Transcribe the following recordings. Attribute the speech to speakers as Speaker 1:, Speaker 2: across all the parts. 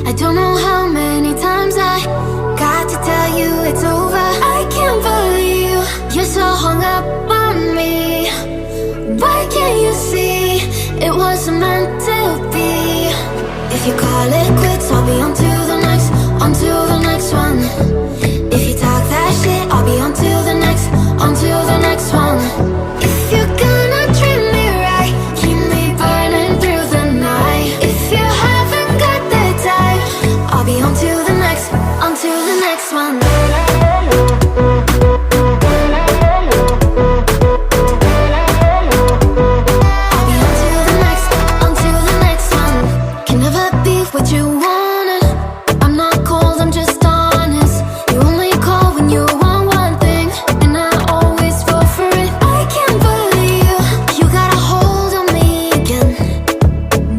Speaker 1: I don't know how many times I got to tell you it's over. I can't believe you're so hung up on me. Why can't you see it wasn't meant to be? If you call it quits, I'll be on to the next, on to the next one. If you talk that shit, I'll be on to the next, on to the next one. If you're gonna treat me right, keep me burning through the night. If you haven't got the time, I'll be on to the next, on to the next one. What you wanted, I'm not cold, I'm just honest. You only call when you want one thing, and I always fall for it. I can't believe you got a hold on me again.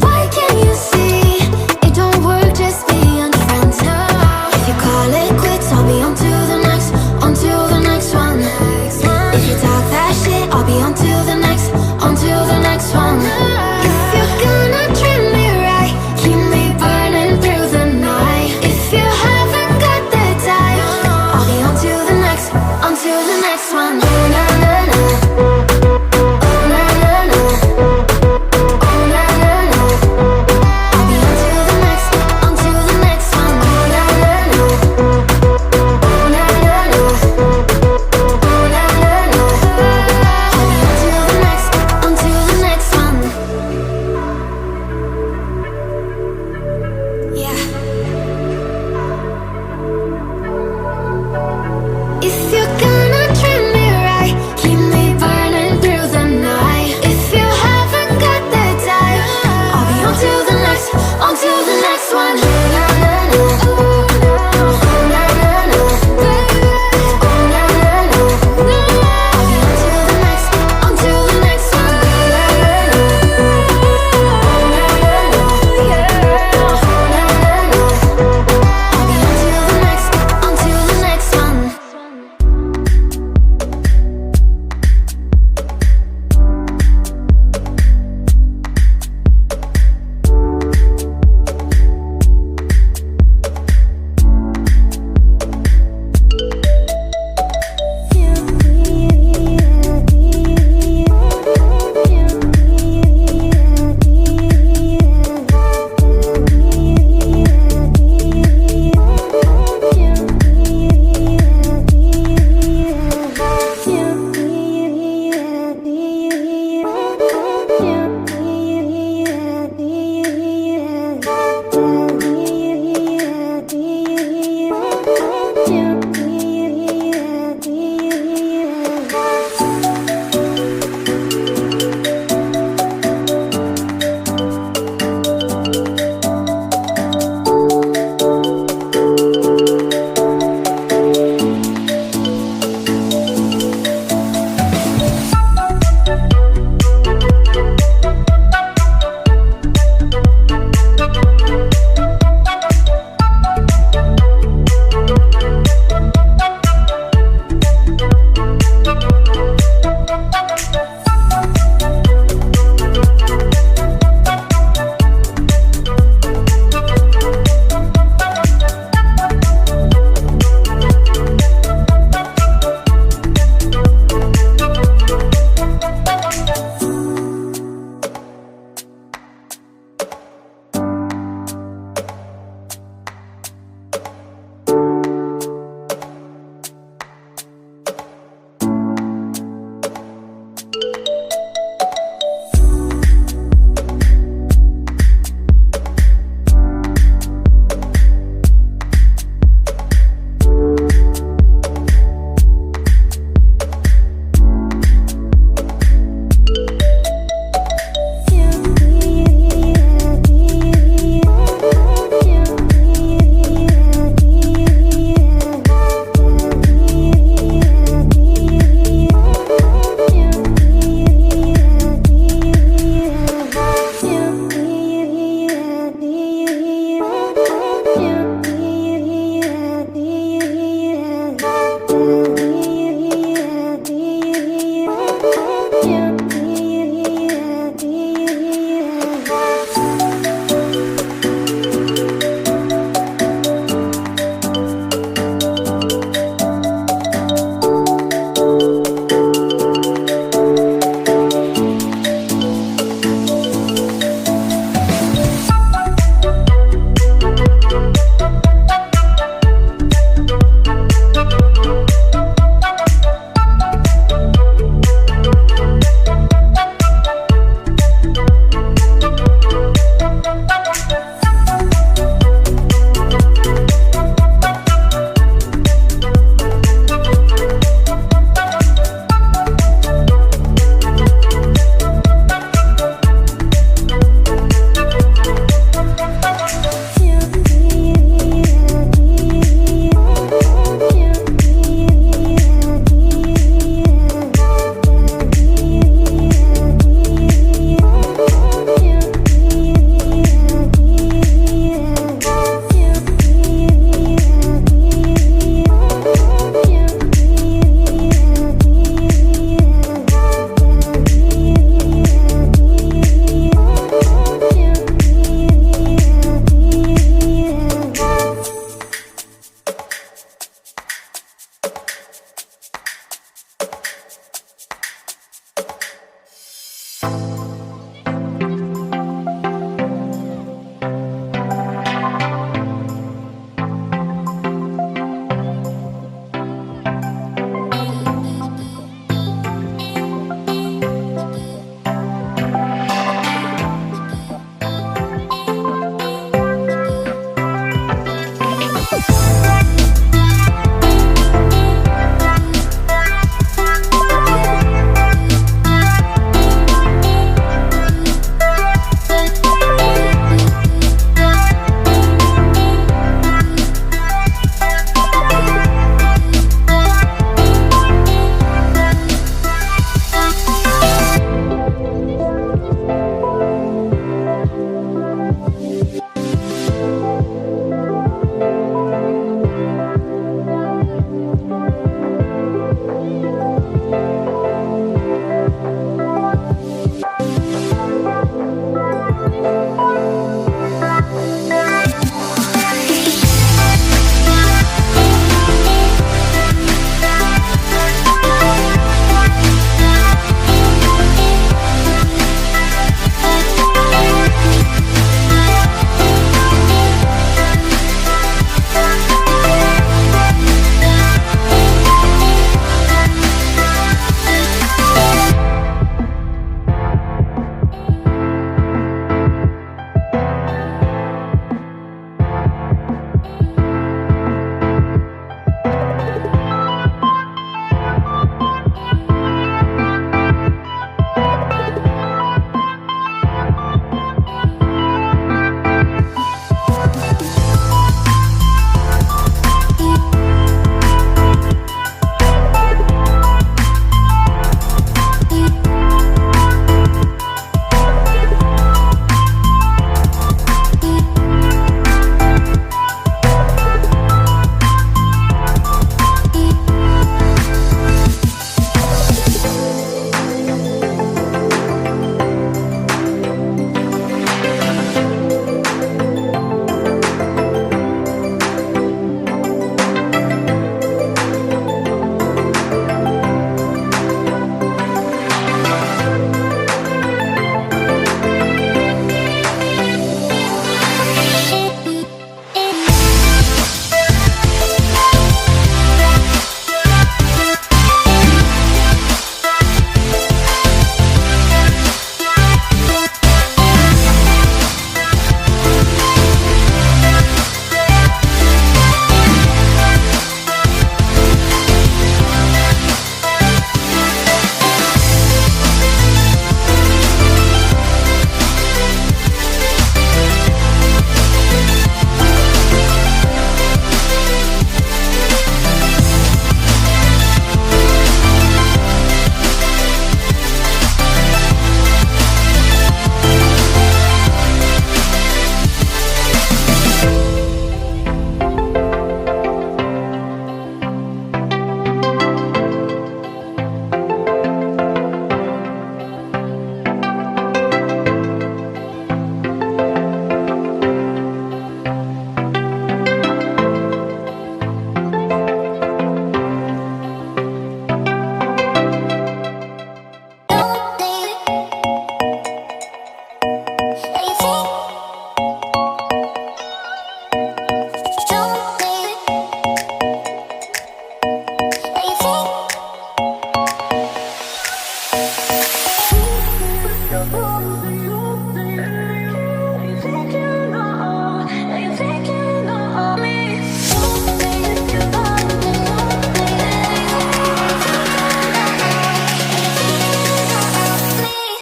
Speaker 1: Why can't you see it don't work just being friends? If you call it quits, I'll be on to the next, on to the next one. If you talk that shit, I'll be on to the next, on to the next one. If you're gonna treat me right, keep me burning through the night. If you haven't got the time, I'll be on to the next, on to the next one. Oh na na na, oh na na na, oh na na na. I'll be on to the next, on to the next one. Oh na na na, oh na na na, oh na na na. I'll be on to the next, on to the next one. Yeah. If you're gonna treat me right, keep me burning through the night. If you haven't got the time, I'll be on to the next, on to the next one.